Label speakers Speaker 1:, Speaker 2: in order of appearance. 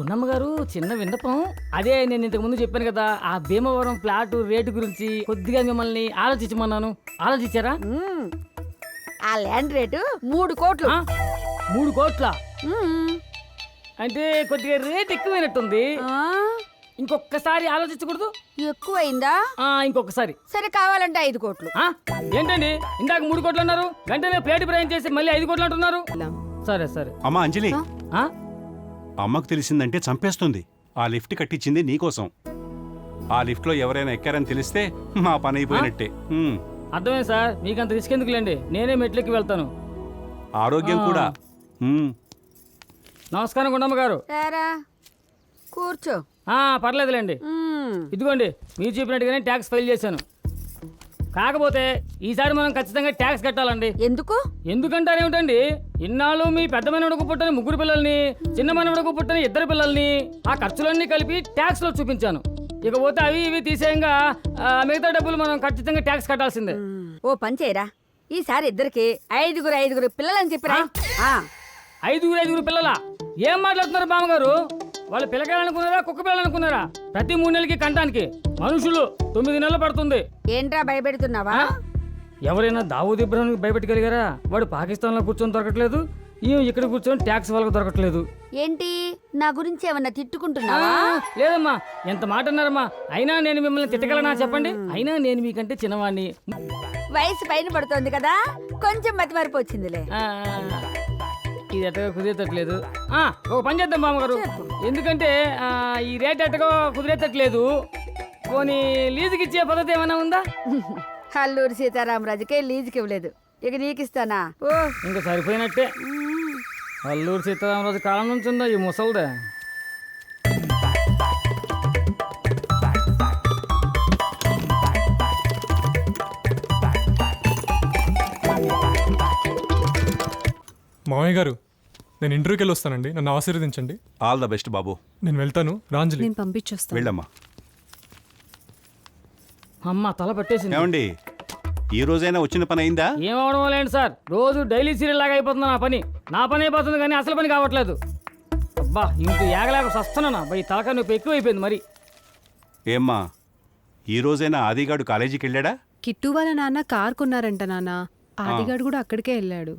Speaker 1: ఉన్నమ్మ గారు చిన్న విన్నపం. అదే నేను ఇంతకు ముందు చెప్పాను కదా, ఆ భీమవరం ఫ్లాట్ రేటు గురించి కొద్దిగా మిమ్మల్ని ఆలోచించమన్నాను. ఆలోచించారా?
Speaker 2: ఆ ల్యాండ్ రేటు 3 కోట్లు.
Speaker 1: 3 కోట్ల
Speaker 2: మ్మ్.
Speaker 1: అంటే కొద్దిగా రేట్ ఎక్కువైనట్టుంది.
Speaker 2: ఆ,
Speaker 1: ఇంకొకసారి ఆలోచించకూడదు?
Speaker 2: ఎక్కువైందా?
Speaker 1: ఇంకొకసారి.
Speaker 2: సరే కావాలంటే 5 కోట్లు.
Speaker 1: ఏంటండి ఇందాక 3 కోట్లు అన్నారు, వెంటనే ప్లేట్ ప్రయాణం చేసి మళ్ళీ 5 కోట్లు అంటున్నారు. సరే సరే.
Speaker 3: అమ్మా అంజలి,
Speaker 1: ఆ?
Speaker 3: అమ్మకు తెలిసిందంటే చంపేస్తుంది. ఆ లిఫ్ట్ కట్టించింది నీకోసం. ఆ లిఫ్ట్లో ఎవరైనా ఎక్కారని తెలిస్తే మా పని అయిపోయినట్టే.
Speaker 1: అర్థమైంది సార్, మీకంత రిస్క్ ఎందుకులేండి, నేనే మెట్లెక్కి వెళ్తాను.
Speaker 3: ఆరోగ్యం కూడా.
Speaker 1: నమస్కారం గుండమ్మ గారు.
Speaker 2: రారా కూర్చో.
Speaker 1: పర్లేదులేండి.
Speaker 2: మ్మ్.
Speaker 1: ఇదిగోండి మీరు చెప్పినట్టుగానే ట్యాక్స్ ఫైల్ చేశాను. కాకపోతే ఈసారి మనం ఖచ్చితంగా ట్యాక్స్ కట్టాలండి.
Speaker 2: ఎందుకు?
Speaker 1: ఎందుకంటారేమిటండి, ఇన్నాళ్ళు మీ పెద్ద మనవడకు పుట్టిన 3 పిల్లల్ని, చిన్న మనవడకు పుట్టిన 2 పిల్లల్ని ఆ ఖర్చులన్నీ కలిపి ట్యాక్స్ లో చూపించాను. ఇకపోతే అవి ఇవి తీసేయంగా మిగతా డబ్బులు మనం ఖచ్చితంగా ట్యాక్స్ కట్టాల్సిందే.
Speaker 2: ఓ పని చేయరా, ఈసారి ఇద్దరికి 5 పిల్లలని చెప్పిరా.
Speaker 1: 5 పిల్లలా? ఏం మాట్లాడుతున్నారు బామ్మగారు? వాళ్ళు పిల్లకాయలనుకున్నారా కుక్క పిల్లలనుకున్నారా? ప్రతి 3 నెలలకి కంటానికి మనుషులు 9 నెలలు పడుతుంది.
Speaker 2: ఏంట్రా భయపెడుతున్నావా?
Speaker 1: ఎవరైనా దావూద్ ఇబ్రాహింకి భయపెట్టగలిగారా? వాడు పాకిస్తాన్లో కూర్చొని దొరకట్లేదు, ఈయన ఇక్కడ కూర్చొని ట్యాక్స్ వాళ్ళకు దొరకట్లేదు.
Speaker 2: ఏంటి నా గురించి ఏమన్నా తిట్టుకుంటున్నావా?
Speaker 1: లేదమ్మా, ఎంత మాట అన్నారమ్మా. అయినా నేను మిమ్మల్ని తిట్టగలనా చెప్పండి? అయినా నేను మీకంటే చిన్నవాణ్ణి.
Speaker 2: వయసు పైన పడుతోంది కదా, కొంచెం మతిమరుపు వచ్చిందిలే.
Speaker 1: ఇది ఎట్టగా కుదిరేటట్లేదు. ఒక పని చేద్దాం బామ్మగారు, ఎందుకంటే ఈ రేట్ ఎట్టగా కుదిరేటట్లేదు. పోనీ లీజుకి ఇచ్చే పద్ధతి ఏమైనా ఉందా?
Speaker 2: అల్లూరి సీతారామరాజుకే లీజుకి ఇవ్వలేదు, ఇక నీకిస్తానా? ఓ
Speaker 1: ఇంకా సరిపోయినట్టే. అల్లూరి సీతారామరాజు కాలం నుంచి ఉందా ఈ ముసల్దా?
Speaker 4: మామయ్య గారు, నేను ఇంటర్వ్యూకి వెళ్ళి వస్తానండి, నన్ను ఆశీర్వదించండి.
Speaker 3: ఆల్ ద బెస్ట్ బాబు.
Speaker 4: నేను వెళ్తాను. రాంజలి,
Speaker 5: నేను పంపించొస్తాను.
Speaker 3: వెళ్ళమ్మా.
Speaker 1: అమ్మ తల పట్టేసింది.
Speaker 3: ఏమండి, ఈ రోజైనా వచ్చిన పని అయిందా?
Speaker 1: ఏమవడం లేండి సార్, రోజు డైలీ సీరియల్ లాగా అయిపోతుంది నా పని అయిపోతుంది కానీ అసలు పని కావట్లేదు. అబ్బా ఇంక ఏగలేక సస్తున్నానా, ఈ తలకాయ నొప్పి ఎక్కువ అయిపోయింది మరి.
Speaker 3: ఏమ్మా, ఈ రోజైనా ఆదిగాడు కాలేజీకి వెళ్ళాడా?
Speaker 5: కిట్టు వాళ్ళ నాన్న కార్ కొన్నారంట నాన్న, ఆదిగాడు కూడా అక్కడికే వెళ్ళాడు.